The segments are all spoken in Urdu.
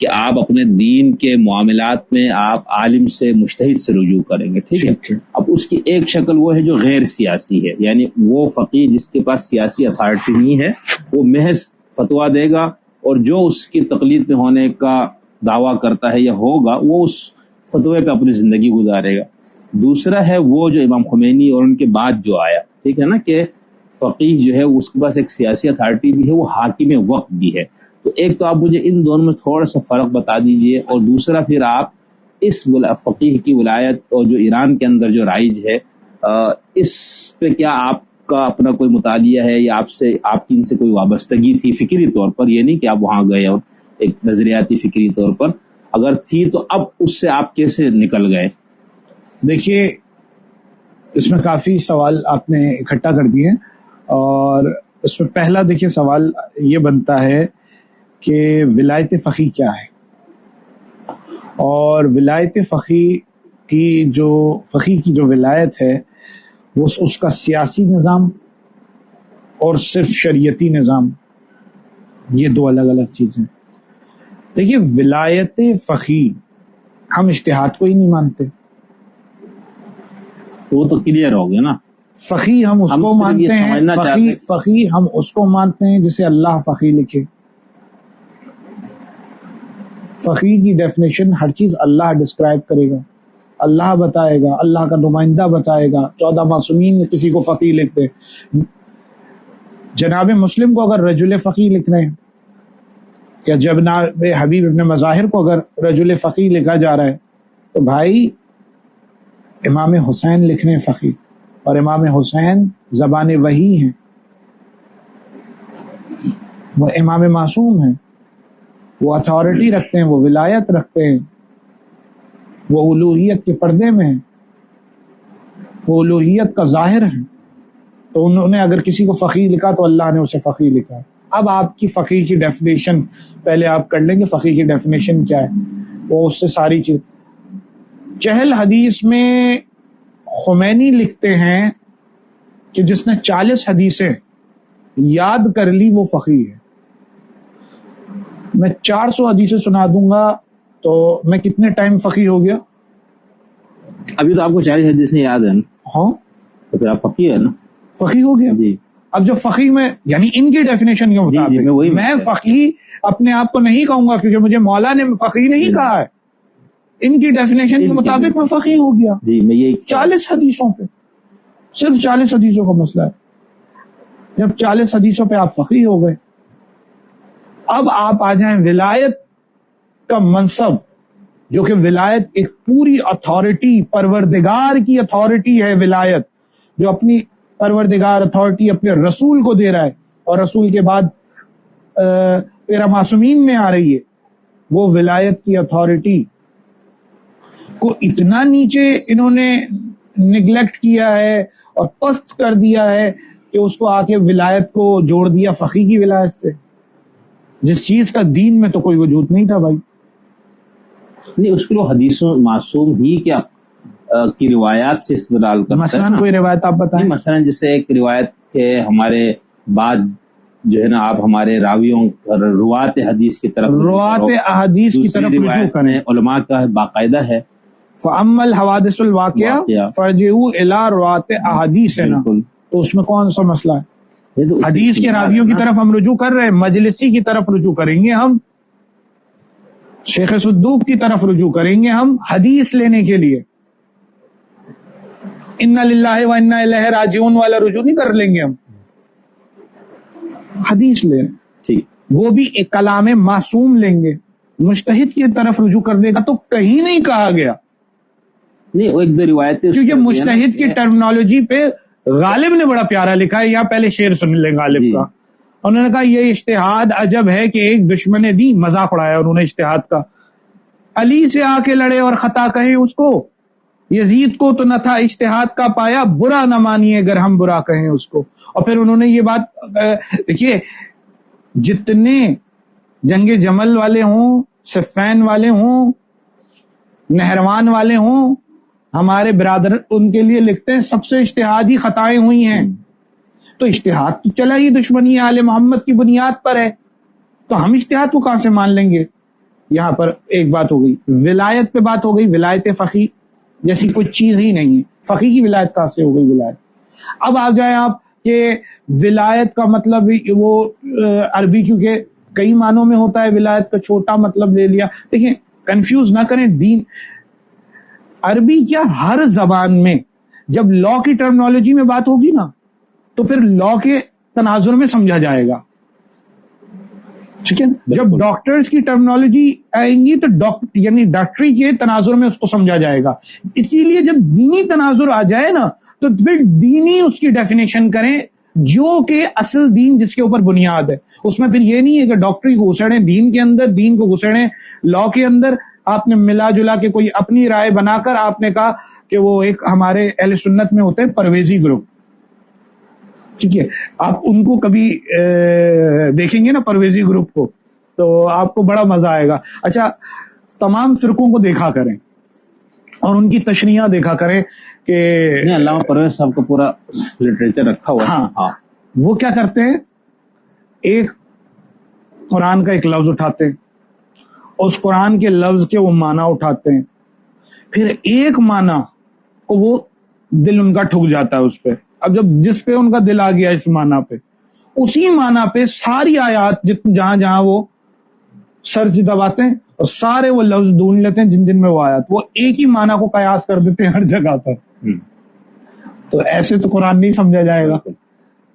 کہ آپ اپنے دین کے معاملات میں آپ عالم سے مجتہد سے رجوع کریں گے، ٹھیک ہے. اب اس کی ایک شکل وہ ہے جو غیر سیاسی ہے، یعنی وہ فقیہ جس کے پاس سیاسی اتھارٹی نہیں ہے وہ محض فتویٰ دے گا، اور جو اس کی تقلید میں ہونے کا دعویٰ کرتا ہے یا ہوگا وہ اس فتوے پہ اپنی زندگی گزارے گا. دوسرا ہے وہ جو امام خمینی اور ان کے بعد جو آیا، ٹھیک ہے نا، کہ فقیہ جو ہے اس کے پاس ایک سیاسی اتھارٹی بھی ہے، وہ حاکم وقت بھی ہے. تو ایک تو آپ مجھے ان دونوں میں تھوڑا سا فرق بتا دیجئے، اور دوسرا پھر آپ اس فقیہ کی ولایت اور جو ایران کے اندر جو رائج ہے اس پہ کیا آپ کا اپنا کوئی مطالعہ ہے، یا آپ کی ان سے کوئی وابستگی تھی فکری طور پر، یہ نہیں کہ آپ وہاں گئے اور ایک نظریاتی فکری طور پر اگر تھی تو اب اس سے آپ کیسے نکل گئے؟ دیکھیے اس میں کافی سوال آپ نے اکٹھا کر دیے، اور اس میں پہلا دیکھیے سوال یہ بنتا ہے کہ ولایت فقیہ کیا ہے، اور ولایت فقیہ کی جو ولایت ہے وہ اس کا سیاسی نظام اور صرف شریعتی نظام، یہ دو الگ الگ چیزیں. دیکھیے ولایت فقیہ ہم اجتہاد کو ہی نہیں مانتے، وہ تو کلیئر ہو گیا نا. فقیہ ہم اس کو مانتے ہیں، فقیہ ہم اس کو مانتے ہیں جسے اللہ فقیہ لکھے. فقیہ کی ڈیفینیشن ہر چیز اللہ ڈسکرائب کرے گا، اللہ بتائے گا، اللہ کا نمائندہ بتائے گا. 14 معصومین کسی کو فقیہ لکھتے، جناب مسلم کو اگر رجل فقیہ لکھ رہے ہیں، یا جناب حبیب ابن مظاہر کو اگر رجل فقیہ لکھا جا رہا ہے، تو بھائی امام حسین لکھ رہے ہیں فقیہ، اور امام حسین زبان وحی ہیں، وہ امام معصوم ہیں، وہ اتھارٹی رکھتے ہیں، وہ ولایت رکھتے ہیں، وہ الوہیت کے پردے میں ہیں، وہ الوہیت کا ظاہر ہے. تو انہوں نے اگر کسی کو فقیہ لکھا تو اللہ نے اسے فقیہ لکھا. اب آپ کی فقیہ کی ڈیفینیشن پہلے آپ کر لیں گے، فقیہ کی ڈیفینیشن کیا ہے، وہ اس سے ساری چیز. چہل حدیث میں خمینی لکھتے ہیں کہ جس نے 40 حدیثیں یاد کر لی وہ فقیہ ہے. میں 400 حدیثیں سنا دوں گا تو میں کتنے ٹائم فقیہ ہو گیا؟ ابھی تو آپ کو 40 حدیثیں یاد ہیں. ہاں تو پھر آپ فقیہ ہے نا. فقیہ ہو گیا جی. اب جو فقیہ میں یعنی ان کی ڈیفینیشن کے مطابق میں فقیہ اپنے آپ کو نہیں کہوں گا، کیونکہ مجھے مولا نے فقیہ نہیں کہا ہے. ان کی ڈیفینیشن کے مطابق میں فقیہ ہو گیا جی. میں یہ 40 حدیثوں پہ، صرف 40 حدیثوں کا مسئلہ ہے. جب 40 حدیثوں پہ آپ فقیہ ہو گئے، اب آپ آ جائیں ولایت کا منصب، جو کہ ولایت ایک پوری اتھارٹی، پروردگار کی اتھارٹی ہے ولایت، جو اپنی پروردگار اتھارٹی اپنے رسول کو دے رہا ہے، اور رسول کے بعد تیرا معصومین میں آ رہی ہے. وہ ولایت کی اتھارٹی کو اتنا نیچے انہوں نے نگلیکٹ کیا ہے اور پست کر دیا ہے کہ اس کو آ کے ولایت کو جوڑ دیا فقیہ کی ولایت سے، جس چیز کا دین میں تو کوئی وجود نہیں تھا بھائی. نہیں، اس کو حدیثوں معصوم ہی کیا کی روایات سے استدلال کرتا ہے. مثلا کوئی روایت آپ بتائیں. مثلا جیسے ایک روایت کے ہمارے بعد جو ہے نا، آپ ہمارے راویوں روات حدیث کی طرف رجوع کریں. علماء کا باقاعدہ ہے فَأَمَّا الْحَوَادِثُ الْوَاقِعَةُ فَارْجِعُوا إِلَىٰ رُوَاةِ أَحَادِيثِنَا. تو اس میں کون سا مسئلہ ہے؟ حدیث کے راویوں کی طرف ہم رجوع کر رہے ہیں، مجلسی کی طرف رجوع کریں گے، ہم شیخ صدوق کی طرف رجوع کریں گے ہم حدیث لینے کے لیے. اِنَّا لِلَّهِ وَإِنَّا إِلَيْهِ راجعون والا رجوع نہیں کر لیں گے، ہم حدیث لیں. ٹھیک، وہ بھی ایک کلام معصوم لیں گے. مجتہد کی طرف رجوع کرنے کا تو کہیں نہیں کہا گیا. نہیں، وہ ایک دو روایتیں، کیونکہ مجتہد کی ٹرمنالوجی پہ غالب نے بڑا پیارا لکھا ہے. یا پہلے شعر سن لیں غالب کا. انہوں نے کہا یہ اجتہاد عجب ہے کہ ایک دشمن دین، مذاق اڑایا انہوں نے اجتہاد کا، علی سے آ کے لڑے اور خطا کہیں اس کو، یزید کو تو نہ تھا اجتہاد کا پایا، برا نہ مانیے اگر ہم برا کہیں اس کو. اور پھر انہوں نے یہ بات دیکھیے، جتنے جنگ جمل والے ہوں، صفین والے ہوں، نہروان والے ہوں، ہمارے برادر ان کے لیے لکھتے ہیں سب سے اجتہادی خطائیں ہوئی ہیں. تو اجتہاد تو چلا ہی دشمنی آل محمد کی بنیاد پر ہے، تو ہم اجتہاد کو کہاں سے مان لیں گے؟ یہاں پر ایک بات ہو گئی، ولایت پہ بات ہو گئی، ولایت فقی جیسی کوئی چیز ہی نہیں ہے، فقی کی ولایت کہاں سے ہو گئی ولایت؟ اب آ جائیں آپ کہ ولایت کا مطلب وہ عربی کیونکہ کئی معنوں میں ہوتا ہے، ولایت کا چھوٹا مطلب لے لیا. دیکھیں کنفیوز نہ کریں، دین عربی کیا ہر زبان میں جب لا کی ٹرمنالوجی میں بات ہوگی نا تو پھر لا کے تناظر میں سمجھا جائے گا، ٹھیک ہے. جب ڈاکٹرز کی ٹرمنالوجی آئیں گی تو یعنی ڈاکٹری کے تناظر میں اس کو سمجھا جائے گا. اسی لیے جب دینی تناظر آ جائے نا تو پھر دینی اس کی ڈیفینیشن کریں جو کہ اصل دین جس کے اوپر بنیاد ہے. اس میں پھر یہ نہیں ہے کہ ڈاکٹری کو گھسڑیں دین کے اندر، دین کو گھسڑیں لا کے اندر. آپ نے ملا جلا کے کوئی اپنی رائے بنا کر آپ نے کہا کہ وہ ایک ہمارے اہل سنت میں ہوتے ہیں پرویزی گروپ، ٹھیک ہے، آپ ان کو کبھی دیکھیں گے نا پرویزی گروپ کو تو آپ کو بڑا مزہ آئے گا. اچھا تمام فرقوں کو دیکھا کریں اور ان کی تشریحاں دیکھا کریں کہ علامہ پرویز صاحب کو پورا لٹریچر رکھا ہوا ہے. ہاں وہ کیا کرتے ہیں، ایک قرآن کا ایک لفظ اٹھاتے ہیں، اس قرآن کے لفظ کے وہ معنی اٹھاتے ہیں، پھر ایک معنی کو وہ دل ان کا ٹھک جاتا ہے اس پہ. اب جب جس پہ ان کا دل آ گیا اس معنی پہ، اسی معنی پہ ساری آیات جہاں جہاں وہ سرچ دباتے ہیں اور سارے وہ لفظ ڈھونڈ لیتے ہیں جن میں وہ آیات، وہ ایک ہی معنی کو قیاس کر دیتے ہیں ہر جگہ پر. تو ایسے تو قرآن نہیں سمجھا جائے گا.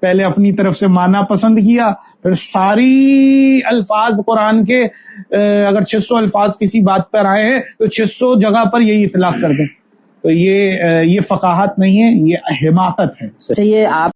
پہلے اپنی طرف سے معنی پسند کیا، پھر ساری الفاظ قرآن کے اگر 600 الفاظ کسی بات پر آئے ہیں تو 600 جگہ پر یہی اطلاق کر دیں. تو یہ فقاہت نہیں ہے، یہ حماقت ہے. چاہیے آپ